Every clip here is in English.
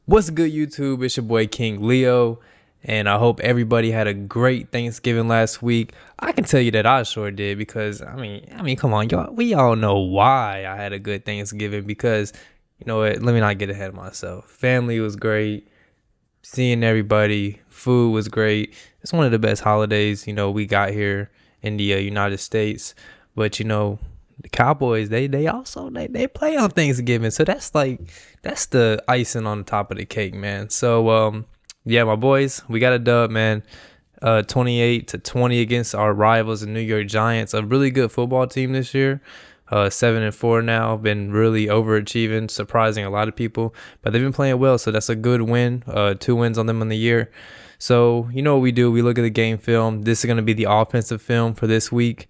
What's good, YouTube? It's your boy King Leo, and I hope everybody had a great Thanksgiving last week. I can tell you that I sure did because I mean, come on, y'all. We all know why I had a good Thanksgiving because you know what? Let me not get ahead of myself. Family was great, seeing everybody. Food was great. It's one of the best holidays we got here in the United States. But the Cowboys, they also play on Thanksgiving, so that's the icing on the top of the cake, man. So yeah, my boys, we got a dub, man. 28-20 against our rivals, the New York Giants, a really good football team this year. 7-4 now, been really overachieving, surprising a lot of people, but they've been playing well, so that's a good win. 2 wins on them in the year. So you know what we do? We look at the game film. This is going to be the offensive film for this week.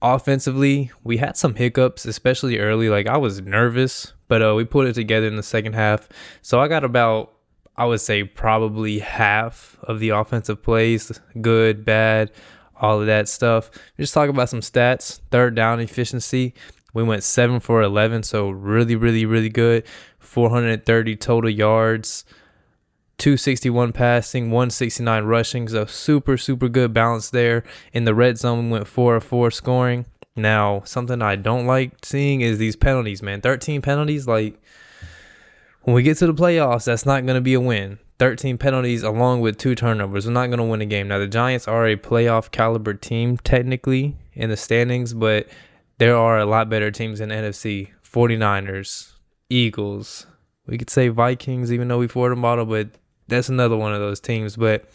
Offensively, we had some hiccups, especially early. Like, I was nervous, but we put it together in the second half. So I got about, I would say, probably half of the offensive plays, good, bad, all of that stuff. Just talk about some stats. Third down efficiency, we went 7 for 11, so really, really, really good. 430 total yards. 261 passing, 169 rushing, so super good balance there. In the red zone, we went 4 of 4 scoring. Now, something I don't like seeing is these penalties, man. 13 penalties, like, when we get to the playoffs, that's not going to be a win. 13 penalties along with 2 turnovers. We're not going to win a game. Now, the Giants are a playoff caliber team, technically, in the standings, but there are a lot better teams in the NFC. 49ers, Eagles, we could say Vikings, even though we Ford them bottle, but that's another one of those teams. But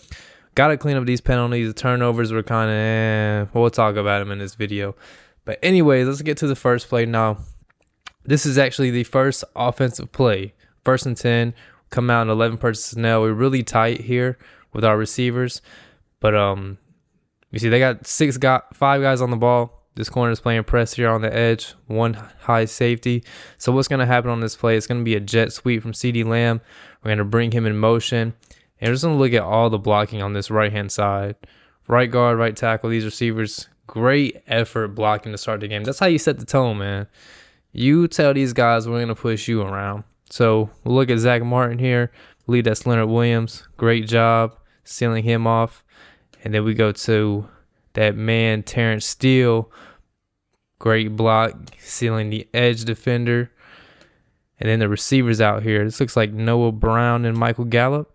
got to clean up these penalties. The turnovers were kind of, we'll talk about them in this video. But anyways, let's get to the first play now. This is actually the first offensive play. 1st and 10, come out in 11 personnel. We're really tight here with our receivers. But you see they got 5 guys on the ball. This corner is playing press here on the edge, 1 high safety. So what's going to happen on this play? It's going to be a jet sweep from CeeDee Lamb. We're going to bring him in motion. And we're just going to look at all the blocking on this right-hand side. Right guard, right tackle, these receivers, great effort blocking to start the game. That's how you set the tone, man. You tell these guys we're going to push you around. So we'll look at Zach Martin here. I believe that's Leonard Williams. Great job sealing him off. And then we go to that man, Terrence Steele. Great block, sealing the edge defender. And then the receivers out here. This looks like Noah Brown and Michael Gallup.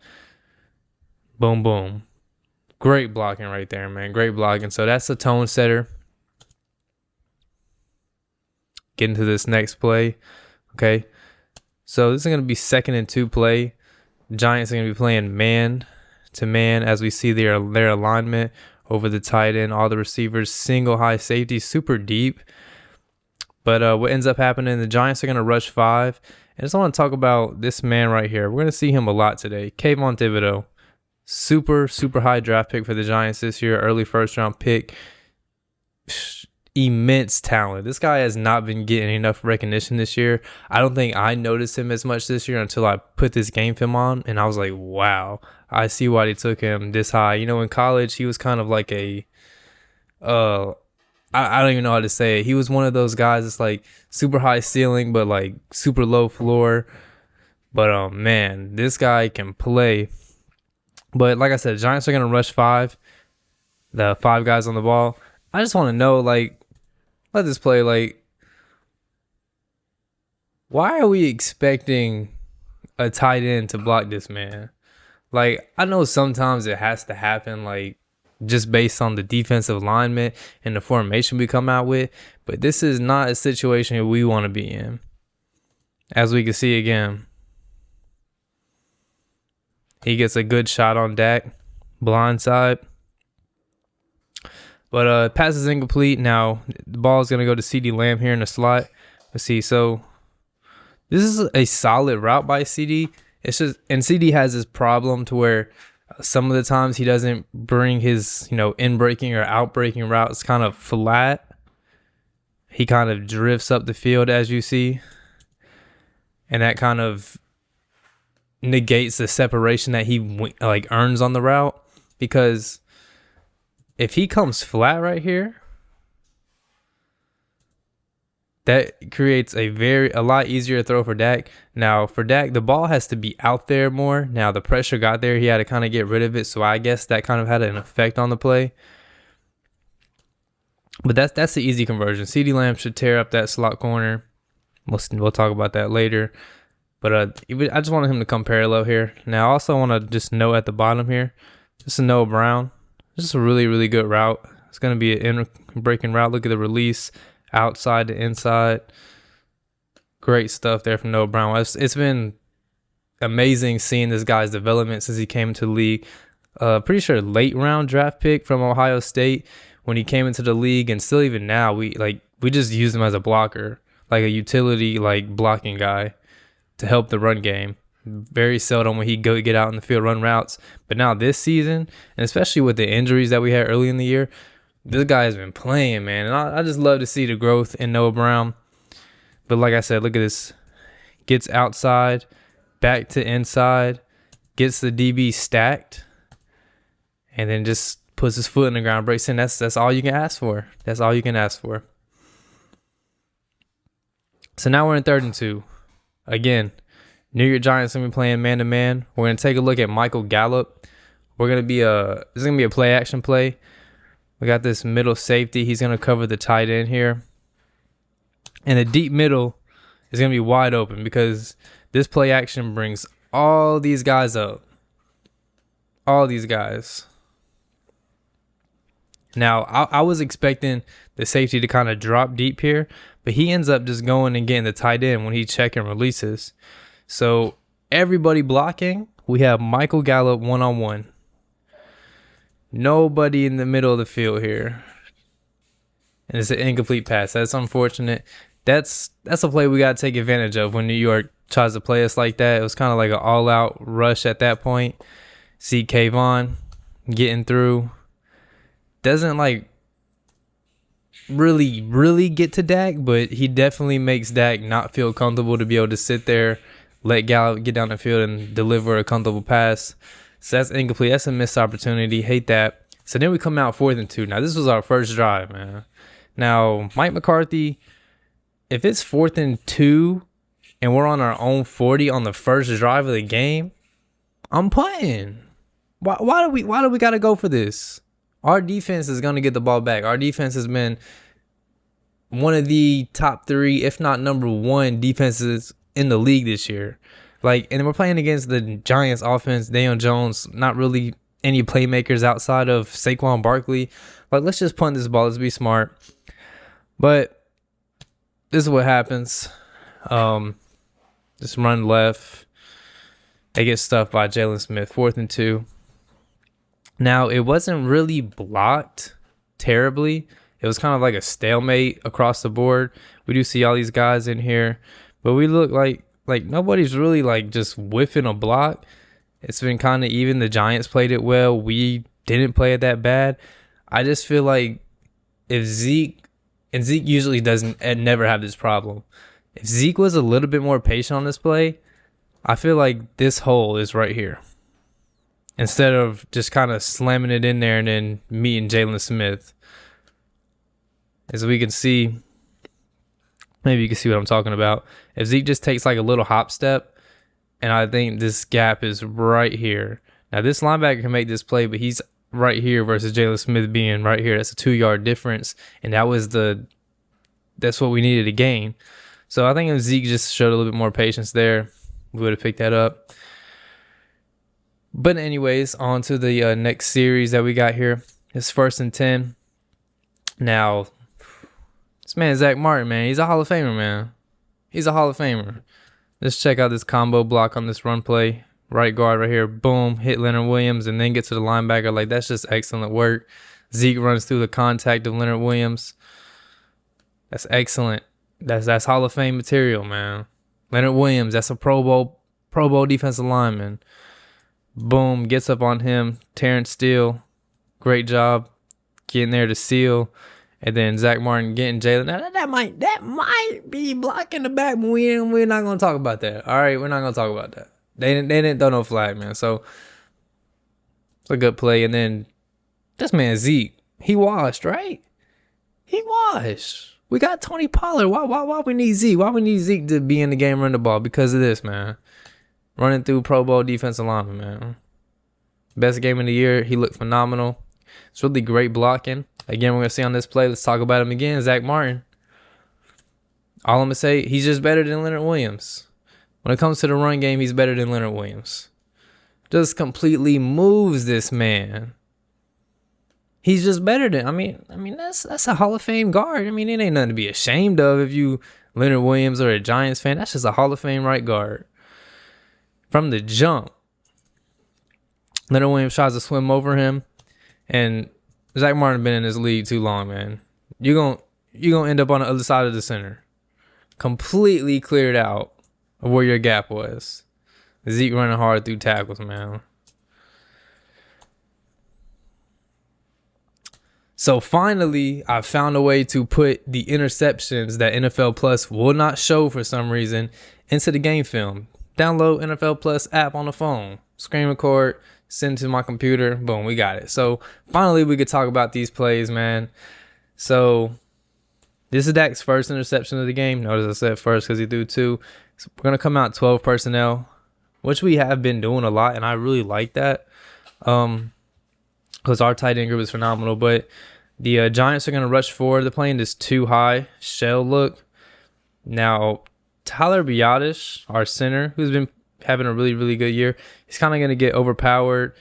Boom, boom. Great blocking right there, man. Great blocking. So that's a tone setter. Getting to this next play. Okay. So this is going to be 2nd and 2 play. Giants are going to be playing man to man as we see their alignment over the tight end. All the receivers, single high safety, super deep. But what ends up happening, the Giants are going to rush 5. And I just want to talk about this man right here. We're going to see him a lot today. Kayvon Thibodeaux. Super high draft pick for the Giants this year. Early 1st-round pick. Immense talent. This guy has not been getting enough recognition this year. I don't think I noticed him as much this year until I put this game film on. And I was like, wow. I see why they took him this high. In college, he was kind of like a... I don't even know how to say it. He was one of those guys that's like super high ceiling, but like super low floor. But man, this guy can play. But like I said, the Giants are going to rush 5. The 5 guys on the ball. I just want to know, like, let this play, like, why are we expecting a tight end to block this man? Like, I know sometimes it has to happen, like, just based on the defensive alignment and the formation we come out with. But this is not a situation we want to be in. As we can see again. He gets a good shot on Dak. Blind side. But pass is incomplete. Now, the ball is going to go to CeeDee Lamb here in the slot. Let's see. So, this is a solid route by CeeDee. It's just, and CeeDee has this problem to where some of the times he doesn't bring his, in-breaking or out-breaking routes kind of flat. He kind of drifts up the field, as you see. And that kind of negates the separation that he earns on the route. Because if he comes flat right here, that creates a lot easier throw for Dak. Now for Dak, the ball has to be out there more. Now the pressure got there, he had to kind of get rid of it, so I guess that kind of had an effect on the play. But that's the easy conversion. CeeDee Lamb should tear up that slot corner. We'll talk about that later. But I just wanted him to come parallel here. Now I also want to just note at the bottom here, just a Noah Brown. Just a really, really good route. It's going to be an breaking route. Look at the release, outside to inside. Great stuff there from Noah Brown. It's been amazing seeing this guy's development since he came into the league. Pretty sure late round draft pick from Ohio State when he came into the league, and still even now we just use him as a blocker, like a utility like blocking guy to help the run game. Very seldom when he get out in the field, run routes. But now this season, and especially with the injuries that we had early in the year, this guy has been playing, man. And I just love to see the growth in Noah Brown. But like I said, look at this. Gets outside, back to inside, gets the DB stacked, and then just puts his foot in the ground, breaks in. That's all you can ask for. That's all you can ask for. So now we're in 3rd and 2. Again, New York Giants going to be playing man-to-man. We're going to take a look at Michael Gallup. This is going to be a play-action play. We got this middle safety. He's going to cover the tight end here. And the deep middle is going to be wide open because this play-action brings all these guys up. All these guys. Now, I was expecting the safety to kind of drop deep here, but he ends up just going and getting the tight end when he check and releases. So everybody blocking, we have Michael Gallup one-on-one. Nobody in the middle of the field here. And it's an incomplete pass. That's unfortunate. That's a play we got to take advantage of when New York tries to play us like that. It was kind of like an all-out rush at that point. See Kayvon getting through. Doesn't really get to Dak, but he definitely makes Dak not feel comfortable to be able to sit there, let Gallup get down the field and deliver a comfortable pass. So that's incomplete. That's a missed opportunity. Hate that. So then we come out 4th and 2. Now this was our first drive, man. Now Mike McCarthy, if it's 4th and 2 and we're on our own 40 on the first drive of the game, I'm punting. Why do we gotta go for this? Our defense is gonna get the ball back. Our defense has been one of the top 3, if not number 1 defenses in the league this year. And we're playing against the Giants offense, Daniel Jones, not really any playmakers outside of Saquon Barkley. Let's just punt this ball. Let's be smart. But this is what happens. Just run left. They get stuffed by Jalen Smith. 4th and 2. Now, it wasn't really blocked terribly. It was kind of like a stalemate across the board. We do see all these guys in here, but we look like nobody's really just whiffing a block. It's been kind of even. The Giants played it well. We didn't play it that bad. I just feel like if Zeke usually doesn't and never have this problem. If Zeke was a little bit more patient on this play, I feel like this hole is right here. Instead of just kind of slamming it in there and then meeting Jalen Smith. As we can see, maybe you can see what I'm talking about. If Zeke just takes a little hop step, and I think this gap is right here. Now, this linebacker can make this play, but he's right here versus Jalen Smith being right here. That's a 2-yard difference, and that's what we needed to gain. So I think if Zeke just showed a little bit more patience there, we would have picked that up. But anyways, on to the next series that we got here. It's 1st and 10. Now, this man, Zach Martin, man, he's a Hall of Famer, man. He's a Hall of Famer. Let's check out this combo block on this run play. Right guard right here, boom, hit Leonard Williams, and then get to the linebacker. That's just excellent work. Zeke runs through the contact of Leonard Williams. That's excellent. That's Hall of Fame material, man. Leonard Williams, that's a Pro Bowl defensive lineman. Boom, gets up on him. Terrence Steele, great job getting there to seal. And then Zach Martin getting Jalen. Now that might be blocking the back, but we're not gonna talk about that. All right, we're not gonna talk about that. They didn't throw no flag, man. So it's a good play. And then this man Zeke, he washed, right? He washed. We got Tony Pollard. Why we need Zeke? Why we need Zeke to be in the game, run the ball? Because of this, man. Running through Pro Bowl defensive lineman, man. Best game of the year. He looked phenomenal. It's really great blocking. Again, we're going to see on this play. Let's talk about him again. Zach Martin. All I'm going to say, he's just better than Leonard Williams. When it comes to the run game, he's better than Leonard Williams. Just completely moves this man. He's just better than, I mean that's a Hall of Fame guard. I mean, it ain't nothing to be ashamed of if you Leonard Williams or a Giants fan. That's just a Hall of Fame right guard. From the jump, Leonard Williams tries to swim over him, and Zach Martin been in this league too long, man. You're gonna end up on the other side of the center, completely cleared out of where your gap was. Zeke running hard through tackles, man. So finally, I found a way to put the interceptions that NFL Plus will not show for some reason into the game film. Download NFL Plus app on the phone, screen record, send to my computer, boom, we got it. So finally, we could talk about these plays, man. So this is Dak's first interception of the game. Notice I said first because he threw two. So we're going to come out 12 personnel, which we have been doing a lot, and I really like that. Because our tight end group is phenomenal. But the Giants are going to rush forward. They're playing this too high shell look. Now, Tyler Biadasz, our center, who's been having a really, really good year, he's kind of going to get overpowered.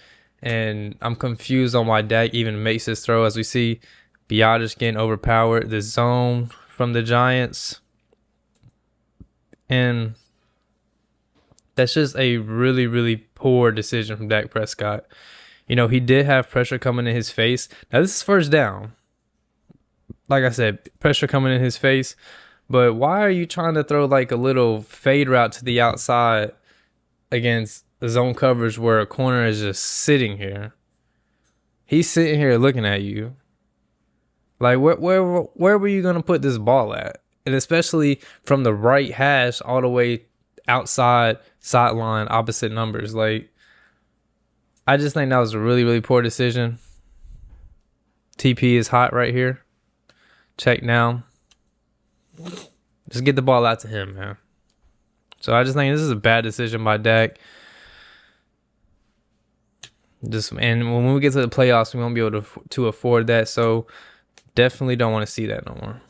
And I'm confused on why Dak even makes this throw. As we see Biadasz getting overpowered. The zone from the Giants. And that's just a really, really poor decision from Dak Prescott. You know, he did have pressure coming in his face. Now, this is first down. Like I said, pressure coming in his face. But why are you trying to throw like a little fade route to the outside against the zone coverage where a corner is just sitting here? He's sitting here looking at you. Like, where were you going to put this ball at? And especially from the right hash all the way outside, sideline, opposite numbers. Like, I just think that was a really, really poor decision. TP is hot right here. Check now. Just get the ball out to him, man. So I just think this is a bad decision by Dak. And when we get to the playoffs, we won't be able to afford that. So definitely don't want to see that no more.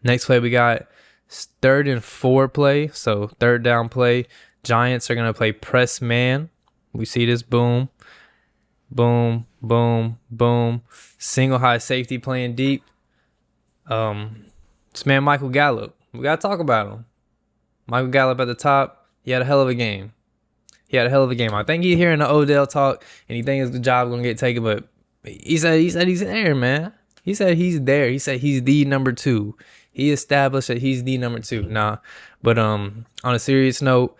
Next play we got 3rd and 4 play. So 3rd down play. Giants are going to play press man. We see this boom, boom, boom, boom. Single high safety playing deep. This man Michael Gallup. We got to talk about him. Michael Gallup at the top. He had a hell of a game. I think he's hearing the Odell talk and he thinks the job going to get taken, but he said he's there, man. He said he's there. He said he's the number 2. He established that he's the number 2. Nah. But on a serious note,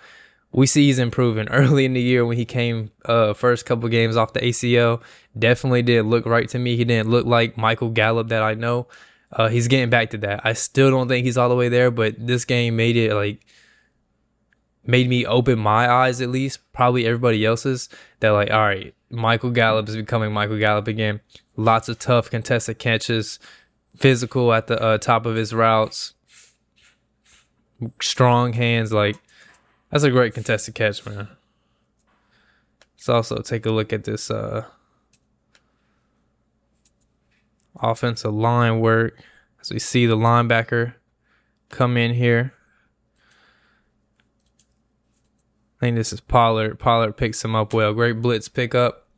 we see he's improving. Early in the year when he came first couple games off the ACL, definitely didn't look right to me. He didn't look like Michael Gallup that I know. He's getting back to that. I still don't think he's all the way there, but this game made me open my eyes, at least, probably everybody else's, that like, all right, Michael Gallup is becoming Michael Gallup again. Lots of tough contested catches, physical at the top of his routes, strong hands. Like, that's a great contested catch, man. Let's also take a look at this offensive line work as we see the linebacker come in here. I think this is Pollard. Pollard picks him up well. Great blitz pickup.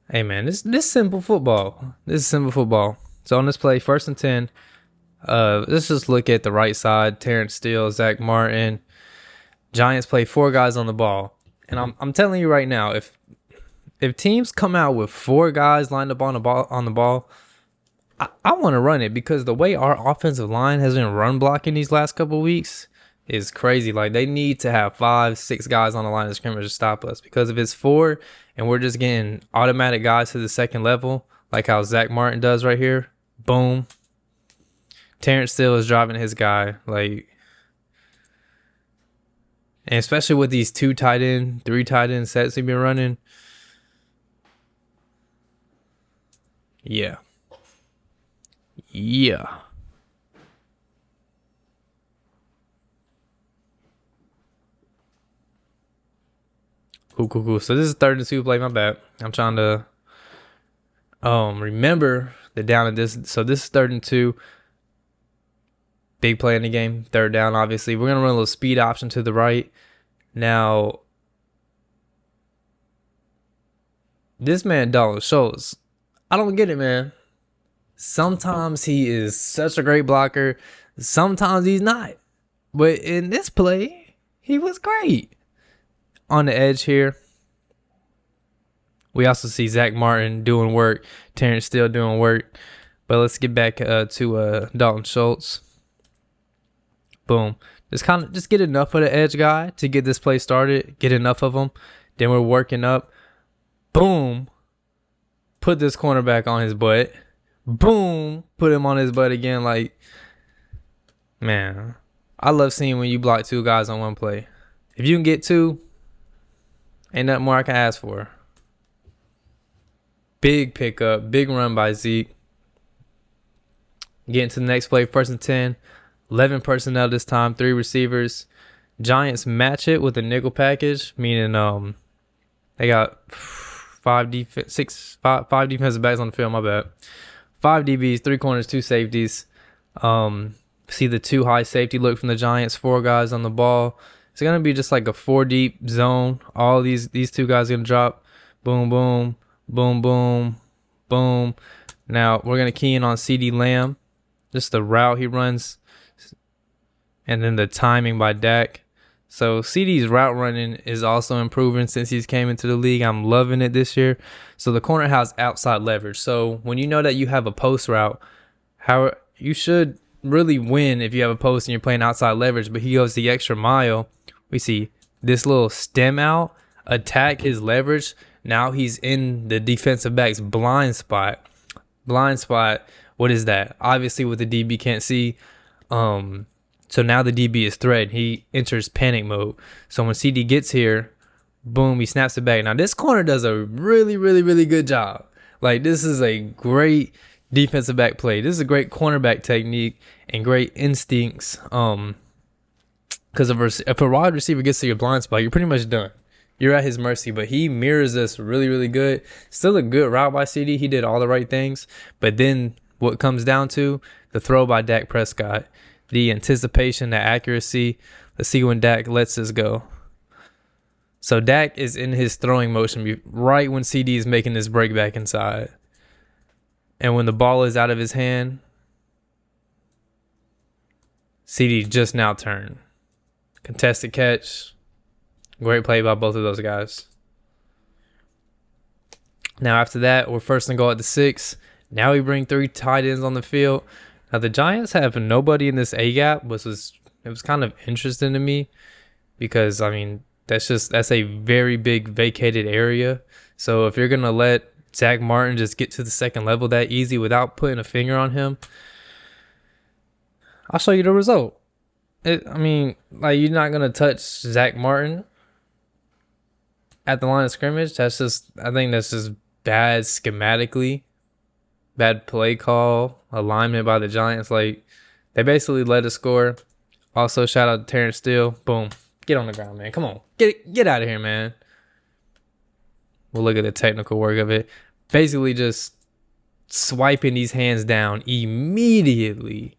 Hey, man, this simple football. This is simple football. So on this play, 1st and 10, let's just look at the right side. Terrence Steele, Zach Martin. Giants play 4 guys on the ball. And I'm telling you right now, if teams come out with 4 guys lined up on the ball, I want to run it, because the way our offensive line has been run blocking these last couple of weeks is crazy. Like, they need to have 5, 6 guys on the line of scrimmage to stop us, because if it's 4 and we're just getting automatic guys to the second level, like how Zach Martin does right here, boom. Terrence Steele is driving his guy. Like, And especially with these 2 tight end, 3 tight end sets he's been running. Yeah. Yeah. Cool. So this is 3rd and 2 play. My bad. I'm trying to remember the down of this. So this is 3rd and 2. Big play in the game. 3rd down, obviously. We're gonna run a little speed option to the right. Now, this man Dalton Schultz, I don't get it, man. Sometimes he is such a great blocker. Sometimes he's not. But in this play, he was great. On the edge here, we also see Zach Martin doing work. Terrence Steele doing work. But let's get back to Dalton Schultz. Boom. Just get enough of the edge guy to get this play started. Get enough of them. Then we're working up. Boom. Put this cornerback on his butt. Boom. Put him on his butt again. Like, man, I love seeing when you block 2 guys on one play. If you can get 2, ain't nothing more I can ask for. Big pickup. Big run by Zeke. Getting to the next play. 1st and 10. 11 personnel this time. 3 receivers. Giants match it with a nickel package, meaning they got 5 defensive backs on the field. My bad. 5 DBs, 3 corners, 2 safeties. See the 2 high safety look from the Giants. 4 guys on the ball. It's gonna be just like a 4 deep zone. All these 2 guys gonna drop. Boom, boom, boom, boom, boom. Now we're gonna key in on CeeDee Lamb. Just the route he runs, and then the timing by Dak. So CeeDee's route running is also improving since he's came into the league. I'm loving it this year. So the corner has outside leverage. So when you know that you have a post route, how you should really win if you have a post and you're playing outside leverage, but he goes the extra mile. We see this little stem out, attack his leverage. Now he's in the defensive back's blind spot. Blind spot, what is that? Obviously what the DB can't see. So now the DB is threatened. He enters panic mode. So when CD gets here, boom, he snaps it back. Now this corner does a really, really, really good job. Like, this is a great defensive back play. This is a great cornerback technique and great instincts. Because if a wide receiver gets to your blind spot, you're pretty much done. You're at his mercy. But he mirrors us really, really good. Still a good route by CD. He did all the right things. But then what comes down to the throw by Dak Prescott. The anticipation, the accuracy. Let's see when Dak lets this go. So Dak is in his throwing motion right when CD is making this break back inside. And when the ball is out of his hand, CD just now turned. Contested catch. Great play by both of those guys. Now after that, we're first and goal at the 6. Now we bring 3 tight ends on the field. Now the Giants have nobody in this A gap, which was kind of interesting to me because I mean that's a very big vacated area. So if you're gonna let Zach Martin just get to the second level that easy without putting a finger on him, I'll show you the result. You're not gonna touch Zach Martin at the line of scrimmage. I think that's just bad schematically. Bad play call, alignment by the Giants. Like, they basically let us score. Also, shout out to Terrence Steele. Boom. Get on the ground, man. Come on. Get out of here, man. We'll look at the technical work of it. Basically just swiping these hands down immediately.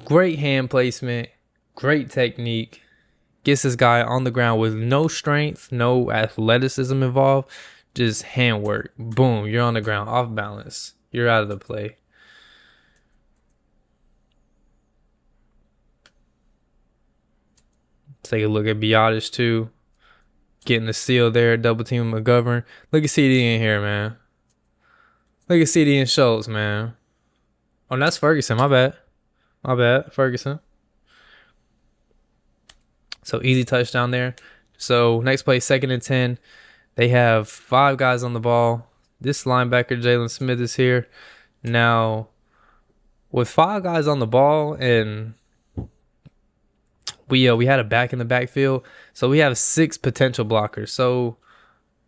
Great hand placement. Great technique. Gets this guy on the ground with no strength, no athleticism involved. Just handwork. Boom. You're on the ground. Off balance. You're out of the play. Take a look at Biotis too. Getting the seal there. Double team McGovern. Look at CD in here, man. Look at CD and Schultz, man. Oh, that's Ferguson. My bad. Ferguson. So easy touchdown there. So next play, 2nd and 10. They have 5 guys on the ball. This linebacker, Jalen Smith, is here. Now, with 5 guys on the ball and we had a back in the backfield, so we have 6 potential blockers. So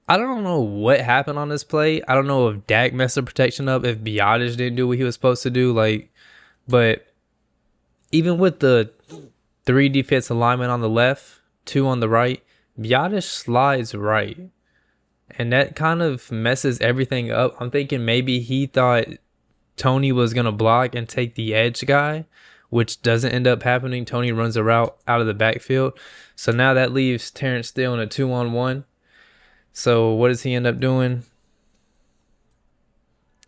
I don't know what happened on this play. I don't know if Dak messed the protection up, if Biotish didn't do what he was supposed to do. But even with the 3 defensive linemen on the left, 2 on the right, Biotish slides right. And that kind of messes everything up. I'm thinking maybe he thought Tony was going to block and take the edge guy, which doesn't end up happening. Tony runs a route out of the backfield. So now that leaves Terrence Steele in a 2-on-1. So what does he end up doing?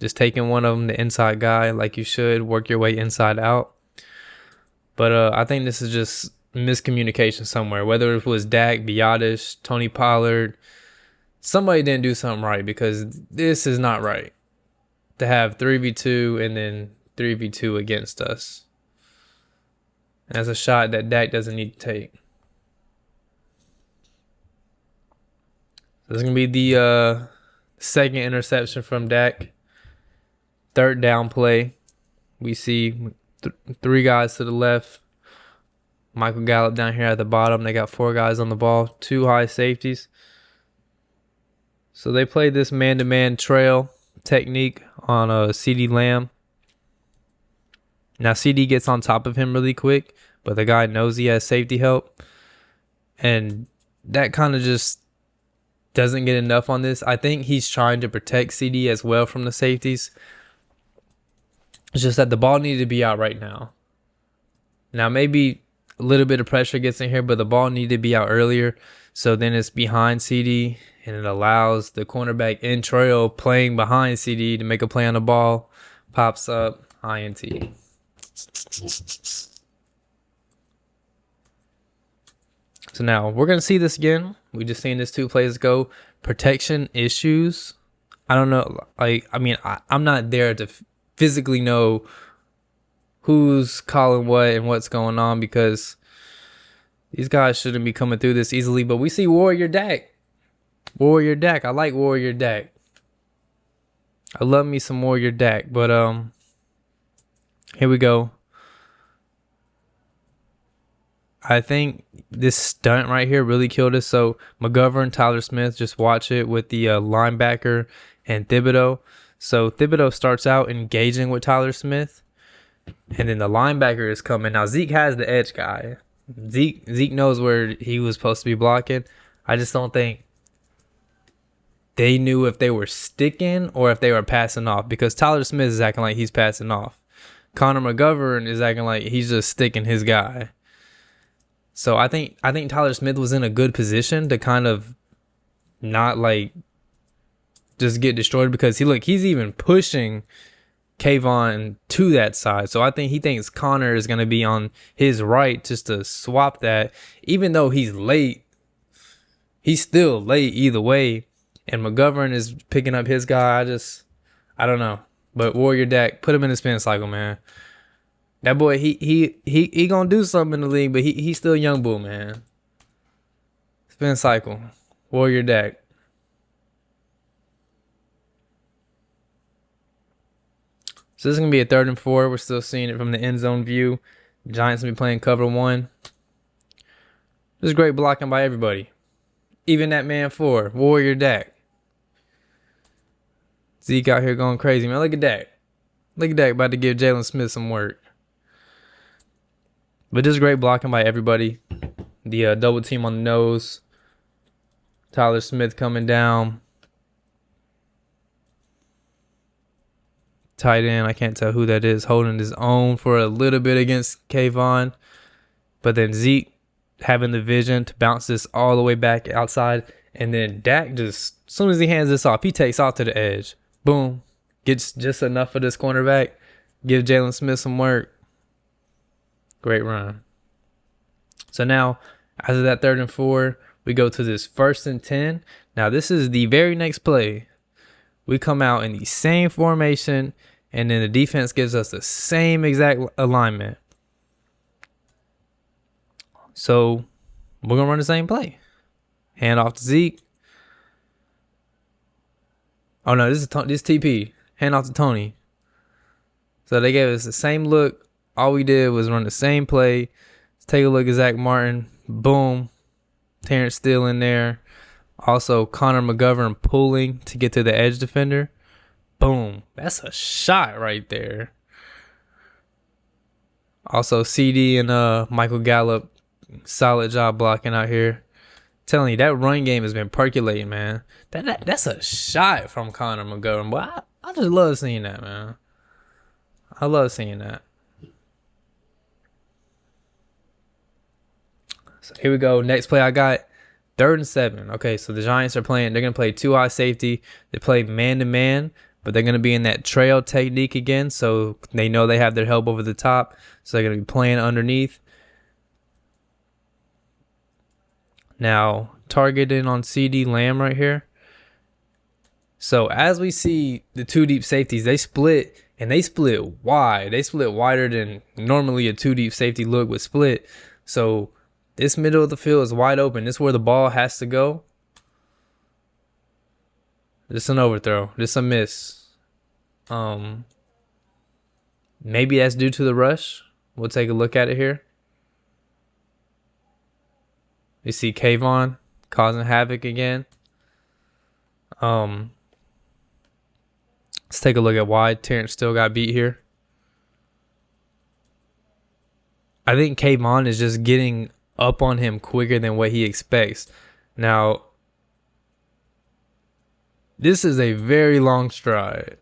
Just taking one of them, the inside guy, like you should. Work your way inside out. But I think this is just miscommunication somewhere. Whether it was Dak, Biotish, Tony Pollard, somebody didn't do something right, because this is not right to have 3v2 and then 3v2 against us. And that's a shot that Dak doesn't need to take. This is going to be the second interception from Dak. 3rd down play. We see 3 guys to the left. Michael Gallup down here at the bottom. They got 4 guys on the ball. 2 high safeties. So they played this man-to-man trail technique on CeeDee Lamb. Now CeeDee gets on top of him really quick, but the guy knows he has safety help. And that kind of just doesn't get enough on this. I think he's trying to protect CeeDee as well from the safeties. It's just that the ball needed to be out right now. Now maybe a little bit of pressure gets in here, but the ball needed to be out earlier. So then it's behind CeeDee, and it allows the cornerback in trail playing behind CeeDee to make a play on the ball. Pops up, INT. So now we're going to see this again. We just seen this 2 plays ago. Protection issues. I don't know. I'm not there to physically know who's calling what and what's going on, because these guys shouldn't be coming through this easily. But we see Warrior Dak. Warrior Dak. I like Warrior Dak. I love me some Warrior Dak. But here we go. I think this stunt right here really killed us. So McGovern, Tyler Smith, just watch it with the linebacker and Thibodeau. So Thibodeau starts out engaging with Tyler Smith, and then the linebacker is coming. Now Zeke has the edge guy. Zeke knows where he was supposed to be blocking. I just don't think they knew if they were sticking or if they were passing off, because Tyler Smith is acting like he's passing off. Connor McGovern is acting like he's just sticking his guy. So I think Tyler Smith was in a good position to kind of not just get destroyed, because he's even pushing Kayvon to that side. So I think he thinks Connor is going to be on his right just to swap that. Even though he's late, he's still late either way. And McGovern is picking up his guy. I don't know. But Warrior Dak, put him in the spin cycle, man. That boy, he gonna do something in the league, but he's still a young bull, man. Spin cycle. Warrior Dak. So this is going to be a 3rd and 4. We're still seeing it from the end zone view. Giants will be playing cover 1. This is great blocking by everybody. Even that man 4, Warrior Dak. Zeke out here going crazy, man. Look at Dak. Look at Dak about to give Jalen Smith some work. But this is great blocking by everybody. The double team on the nose. Tyler Smith coming down. Tight end, I can't tell who that is, holding his own for a little bit against Kayvon. But then Zeke having the vision to bounce this all the way back outside. And then Dak just, as soon as he hands this off, he takes off to the edge. Boom. Gets just enough of this cornerback. Give Jalen Smith some work. Great run. So now, after that 3rd and 4, we go to this 1st and 10. Now, this is the very next play. We come out in the same formation, and then the defense gives us the same exact alignment. So, we're going to run the same play. Hand off to Zeke. Oh, no, this is TP. Hand off to Tony. So, they gave us the same look. All we did was run the same play. Let's take a look at Zach Martin. Boom. Terrence Steele in there. Also, Connor McGovern pulling to get to the edge defender. Boom. That's a shot right there. Also, CD and Michael Gallup, solid job blocking out here. Telling you, that run game has been percolating, man. That's a shot from Connor McGovern. Boy, I just love seeing that, man. I love seeing that. So here we go. Next play I got, 3rd and 7. Okay, so the Giants are playing. They're going to play 2 high safety. They play man-to-man, but they're going to be in that trail technique again. So they know they have their help over the top. So they're going to be playing underneath. Now, targeting on CD Lamb right here. So as we see the 2 deep safeties, they split, and they split wide. They split wider than normally a 2 deep safety look would split. So this middle of the field is wide open. This is where the ball has to go. Just an overthrow. Just a miss. Maybe that's due to the rush. We'll take a look at it here. You see Kayvon causing havoc again. Let's take a look at why Terrence still got beat here. I think Kayvon is just getting up on him quicker than what he expects. Now, this is a very long stride.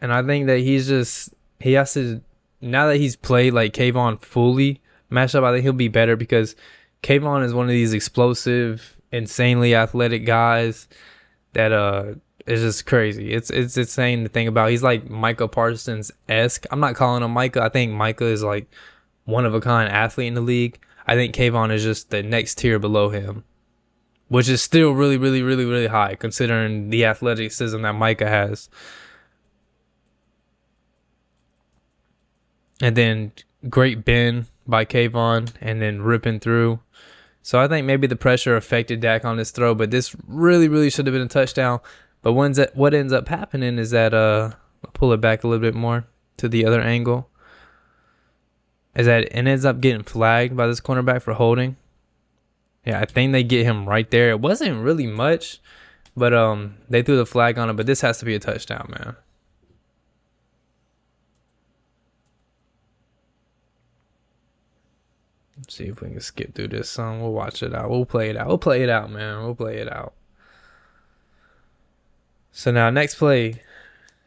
And I think that he has to, now that he's played like Kayvon fully matchup, I think he'll be better because Kayvon is one of these explosive, insanely athletic guys that is just crazy. It's insane to think about. He's like Micah Parsons-esque. I'm not calling him Micah. I think Micah is like one of a kind athlete in the league. I think Kayvon is just the next tier below him, which is still really, really, really, really high considering the athleticism that Micah has. And then great bend by Kayvon and then ripping through. So I think maybe the pressure affected Dak on this throw, but this really, really should have been a touchdown. But what ends up happening is that, I'll pull it back a little bit more to the other angle, is that it ends up getting flagged by this cornerback for holding. Yeah, I think they get him right there. It wasn't really much, but they threw the flag on it, but this has to be a touchdown, man. Let's see if we can skip through this song. We'll watch it out. We'll play it out. We'll play it out, man. We'll play it out. So now next play,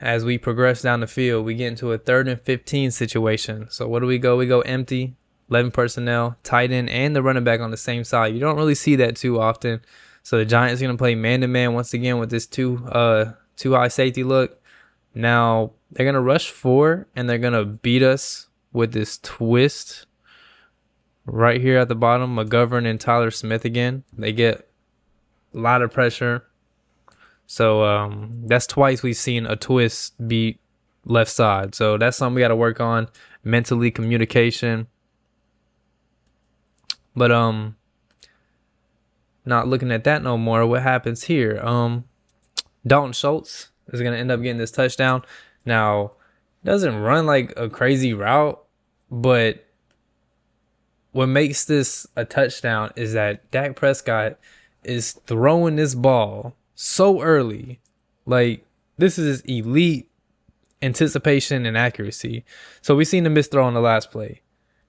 as we progress down the field, we get into a 3rd and 15 situation. So what do we go? We go empty, 11 personnel, tight end, and the running back on the same side. You don't really see that too often. So the Giants are going to play man-to-man once again with this two high safety look. Now they're going to rush 4, and they're going to beat us with this twist right here at the bottom. McGovern and Tyler Smith again. They get a lot of pressure. So that's twice we've seen a twist beat left side. So that's something we got to work on mentally, communication. But not looking at that no more. What happens here? Dalton Schultz is going to end up getting this touchdown. Now, doesn't run like a crazy route, but what makes this a touchdown is that Dak Prescott is throwing this ball so early. Like, this is elite anticipation and accuracy. So we seen the missed throw on the last play.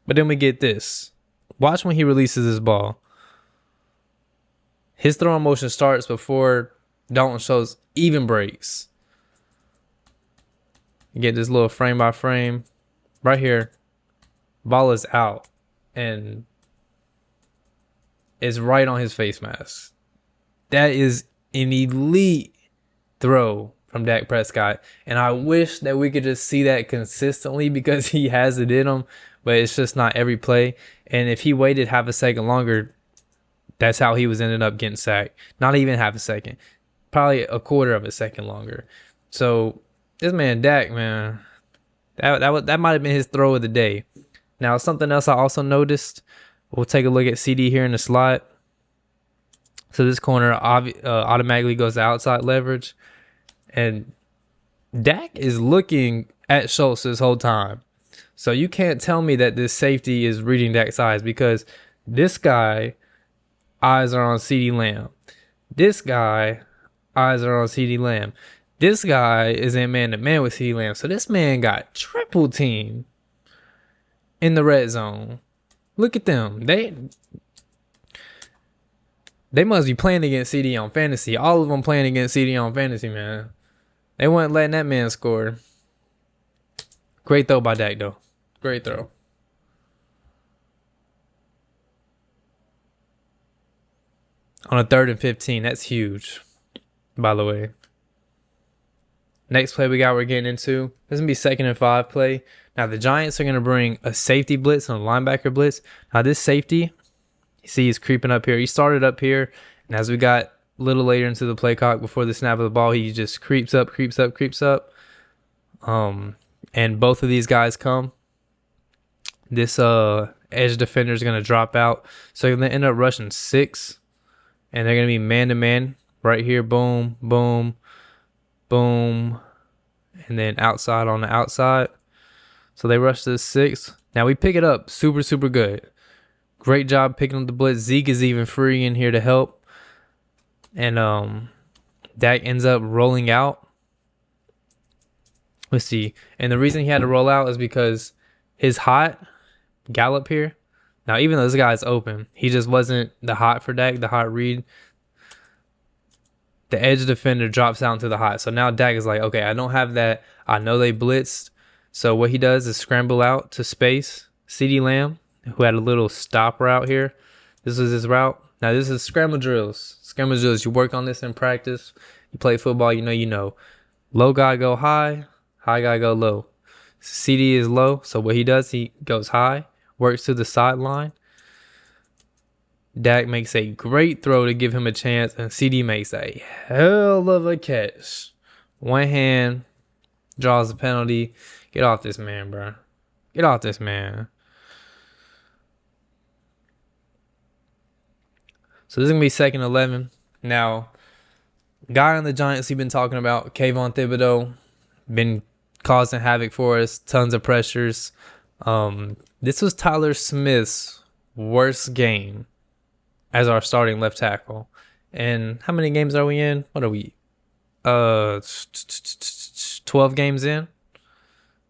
But then we get this. Watch when he releases this ball. His throwing motion starts before Dalton Schultz even breaks. You get this little frame by frame. Right here. Ball is out. And it's right on his face mask. That is an elite throw from Dak Prescott. And I wish that we could just see that consistently because he has it in him. But it's just not every play. And if he waited half a second longer, that's how he was ended up getting sacked. Not even half a second. Probably a quarter of a second longer. So this man Dak, man, that might have been his throw of the day. Now, something else I also noticed, we'll take a look at CD here in the slot. So this corner automatically goes to outside leverage. And Dak is looking at Schultz this whole time. So you can't tell me that this safety is reading Dak's eyes, because this guy eyes are on CeeDee Lamb. This guy eyes are on CeeDee Lamb. This guy is in man-to-man with CeeDee Lamb. So this man got triple team in the red zone. Look at them. They must be playing against CD on fantasy. All of them playing against CD on fantasy, man. They weren't letting that man score. Great throw by Dak, though. Great throw. On a 3rd and 15. That's huge, by the way. Next play we're getting into. This is going to be 2nd and 5 play. Now, the Giants are going to bring a safety blitz and a linebacker blitz. Now, this safety, you see he's creeping up here. He started up here, and as we got a little later into the play clock before the snap of the ball, he just creeps up. And both of these guys come. This edge defender is going to drop out. So they're going to end up rushing 6, and they're going to be man-to-man right here. Boom, boom, boom, and then outside on the outside. So they rush this 6. Now we pick it up super, super good. Great job picking up the blitz. Zeke is even free in here to help. And Dak ends up rolling out. Let's see. And the reason he had to roll out is because his hot Gallup here. Now, even though this guy's open, he just wasn't the hot for Dak, the hot read. The edge defender drops out into the hot. So now Dak is like, okay, I don't have that. I know they blitzed. So what he does is scramble out to space CeeDee Lamb, who had a little stop route here. This is his route. Now, this is scramble drills. Scramble drills, you work on this in practice. You play football, you know. Low guy go high, high guy go low. CD is low, so what he does, he goes high, works to the sideline. Dak makes a great throw to give him a chance, and CD makes a hell of a catch. One hand, draws the penalty. Get off this man, bro. Get off this man. So this is going to be 2nd and 11. Now, guy on the Giants we've been talking about, Kayvon Thibodeau, been causing havoc for us. Tons of pressures. This was Tyler Smith's worst game as our starting left tackle. And how many games are we in? What are we? 12 games in.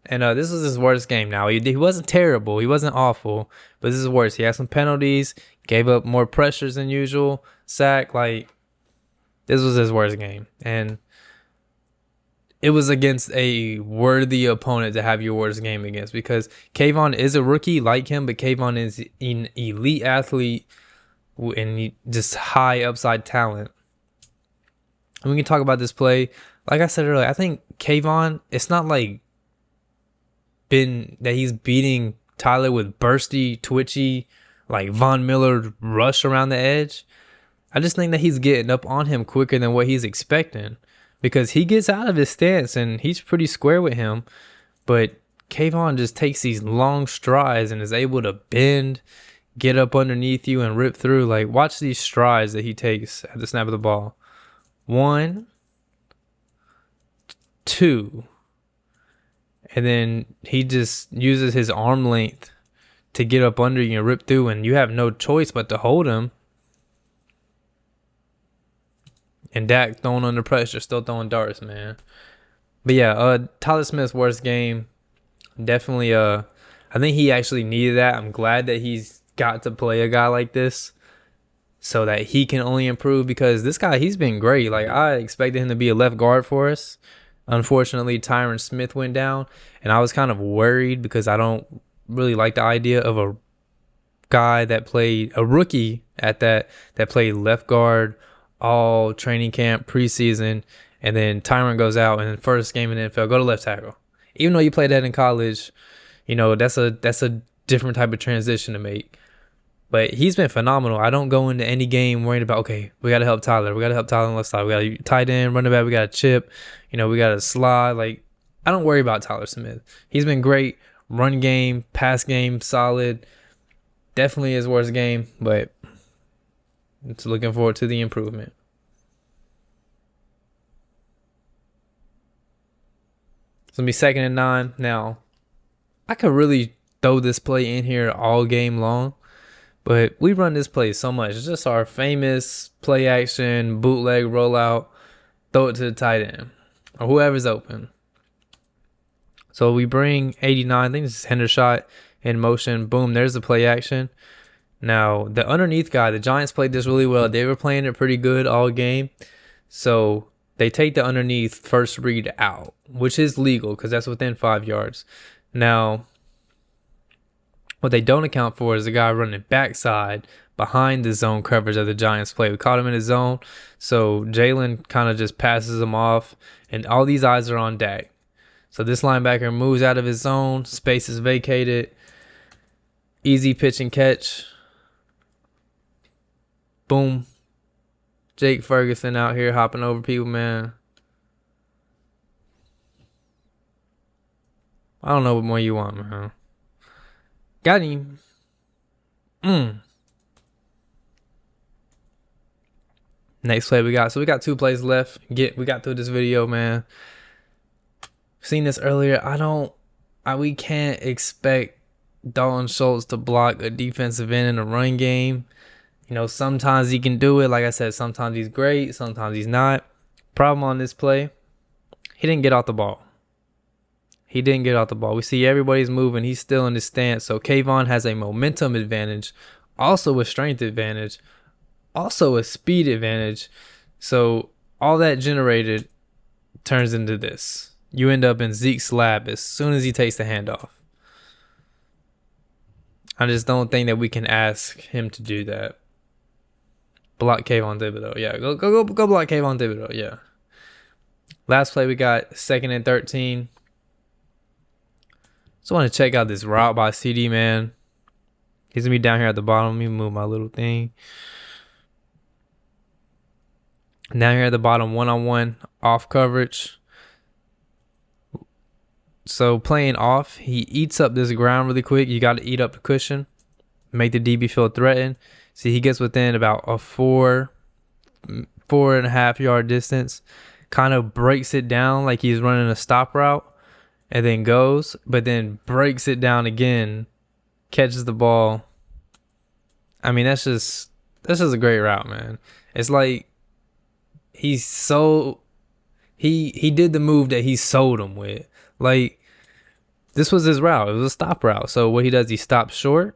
And this was his worst game. Now, he wasn't terrible. He wasn't awful. But this is worse. He had some penalties. Gave up more pressures than usual. Sack. Like, this was his worst game. And it was against a worthy opponent to have your worst game against. Because Kayvon is a rookie like him. But Kayvon is an elite athlete. And just high upside talent. And we can talk about this play. Like I said earlier, I think Kayvon, it's not like been that he's beating Tyler with bursty, twitchy, like Von Miller rush around the edge. I just think that he's getting up on him quicker than what he's expecting, because he gets out of his stance and he's pretty square with him. But Kayvon just takes these long strides and is able to bend, get up underneath you and rip through. Like, watch these strides that he takes at the snap of the ball. 1, 2. And then he just uses his arm length to get up under you and rip through, and you have no choice but to hold him. And Dak throwing under pressure, still throwing darts, man. But yeah, Tyler Smith's worst game. Definitely, I think he actually needed that. I'm glad that he's got to play a guy like this so that he can only improve, because this guy, he's been great. Like, I expected him to be a left guard for us. Unfortunately, Tyron Smith went down, and I was kind of worried because I don't really like the idea of a guy that played, a rookie at that played left guard all training camp, preseason, and then Tyron goes out and first game in the NFL, go to left tackle. Even though you played that in college, you know, that's a different type of transition to make. But he's been phenomenal. I don't go into any game worried about, okay, we got to help Tyler. We got to help Tyler on the left side. We got to tight end, running back. We got to chip. You know, we got to slide. Like, I don't worry about Tyler Smith. He's been great. Run game, pass game, solid. Definitely his worst game, but it's looking forward to the improvement. It's going to be 2nd and 9. Now, I could really throw this play in here all game long, but we run this play so much. It's just our famous play action, bootleg rollout, throw it to the tight end or whoever's open. So we bring 89, I think this is Hendershot in motion. Boom, there's the play action. Now, the underneath guy, the Giants played this really well. They were playing it pretty good all game. So they take the underneath first read out, which is legal because that's within 5 yards. Now, what they don't account for is the guy running backside behind the zone coverage of the Giants play. We caught him in his zone, so Jalen kind of just passes him off, and all these eyes are on Dak. So this linebacker moves out of his zone, space is vacated, easy pitch and catch. Boom. Jake Ferguson out here hopping over people, man. I don't know what more you want, man. Got him. Next play we got. So we got 2 plays left. We got through this video, man. Seen this earlier. We can't expect Dalton Schultz to block a defensive end in a run game. You know, sometimes he can do it. Like I said, sometimes he's great. Sometimes he's not. Problem on this play, he didn't get off the ball. He didn't get off the ball. We see everybody's moving. He's still in his stance. So Kayvon has a momentum advantage, also a strength advantage, also a speed advantage. So all that generated turns into this. You end up in Zeke's lap as soon as he takes the handoff. I just don't think that we can ask him to do that. Block Kayvon Thibodeau. Yeah, go block Kayvon Thibodeau. Yeah. Last play we got 2nd and 13. Just want to check out this route by CD, man. He's going to be down here at the bottom. Let me move my little thing. Down here at the bottom, one-on-one off coverage. So playing off, he eats up this ground really quick. You got to eat up the cushion. Make the DB feel threatened. See, he gets within about a 4.5 yard distance. Kind of breaks it down like he's running a stop route. And then goes, but then breaks it down again, catches the ball. I mean, that's just a great route, man. It's like he did the move that he sold him with. Like, this was his route. It was a stop route. So what he does, he stops short,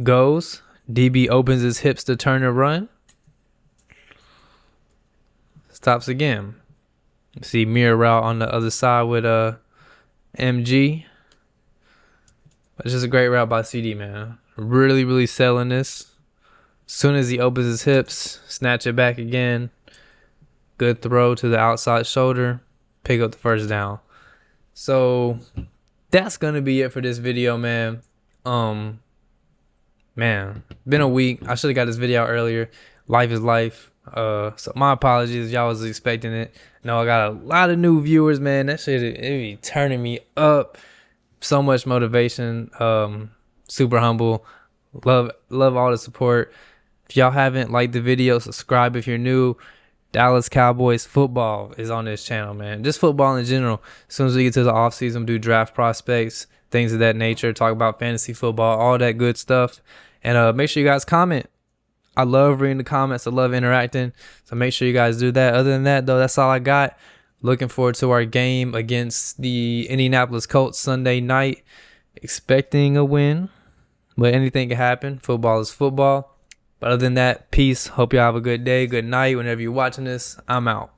goes, DB opens his hips to turn and run, stops again. See mirror route on the other side with MG. It's just a great route by CD, man. Really, really selling this. As soon as he opens his hips, snatch it back again. Good throw to the outside shoulder. Pick up the first down. So that's gonna be it for this video, man. Man, been a week. I should have got this video out earlier. Life is life. So my apologies if y'all was expecting it. No, I got a lot of new viewers, man. That shit, it be turning me up. So much motivation. Super humble. Love all the support. If y'all haven't liked the video, subscribe if you're new. Dallas Cowboys football is on this channel, man. Just football in general. As soon as we get to the offseason, do draft prospects, things of that nature. Talk about fantasy football, all that good stuff. And make sure you guys comment. I love reading the comments. I love interacting. So make sure you guys do that. Other than that, though, that's all I got. Looking forward to our game against the Indianapolis Colts Sunday night. Expecting a win. But anything can happen. Football is football. But other than that, peace. Hope y'all have a good day, good night. Whenever you're watching this, I'm out.